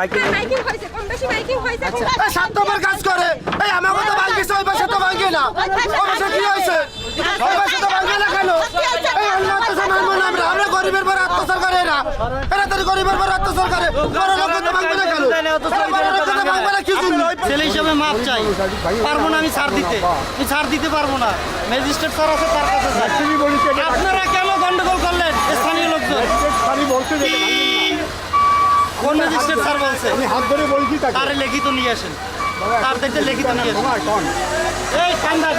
Miking হয়েছে, কম বেশি miking হয়েছে। স্বার্থপর কাজ করে। এই আমাকে তো ভাঙিছে, ওই পাশে তো ভাঙে না। ওই পাশে কি হয়েছে? ওই পাশে তো ভাঙে না কেন? এই অন্যায় অত্যাচার মানবো না আমরা। আমরা গরিবের পর অত্যাচার করে না। এরা তো গরিবের পর অত্যাচার করে। বড় লোক তো ভাঙবে না কেন? বড় লোক তো ভাঙবে না কি জন্য? ছেলে হিসেবে মাপ চাই, পারবো না আমি ছাড় দিতে, আমি ছাড় দিতে পারবো না। ম্যাজিস্ট্রেট স্যার আছে, তার কাছে যাই। আপনারা কেন গন্ডগোল করলেন স্থানীয় লোকজন? কোন ম্যাজিস্ট্রেট স্যার বলছে? আমি হাত ধরে বলছি তাকে। তারে লিখিত নিয়ে আসেন, তার দেখতে লিখিত নিয়ে আসেন। এই ঠান্ডা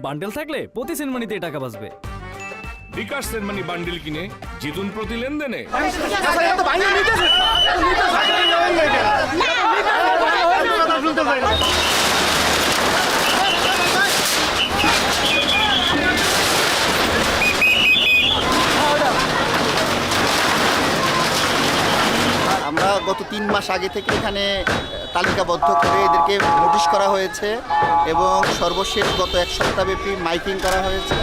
বান্ডেল থাকলে প্রতি সেনমানিতে টাকা বাঁচবে। বিকাশ সেনমানি বান্ডিল কিনে জিতুন প্রতি লেনদেনে। আমরা গত 3 মাস আগে থেকে এখানে তালিকাবদ্ধ করে এদেরকে নোটিশ করা হয়েছে এবং সর্বশেষ গত 1 সপ্তাহব্যাপী মাইকিং করা হয়েছে,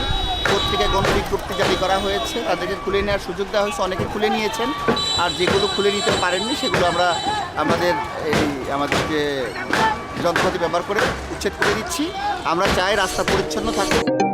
পত্রিকায় গণবিজ্ঞপ্তি জারি করা হয়েছে, তাদেরকে খুলে নেওয়ার সুযোগ দেওয়া হয়েছে। অনেকে খুলে নিয়েছেন, আর যেগুলো খুলে নিতে পারেননি সেগুলো আমরা আমাদের যে যন্ত্রপাতি ব্যবহার করে উচ্ছেদ করে দিচ্ছি। আমরা চাই রাস্তা পরিচ্ছন্ন থাকুক।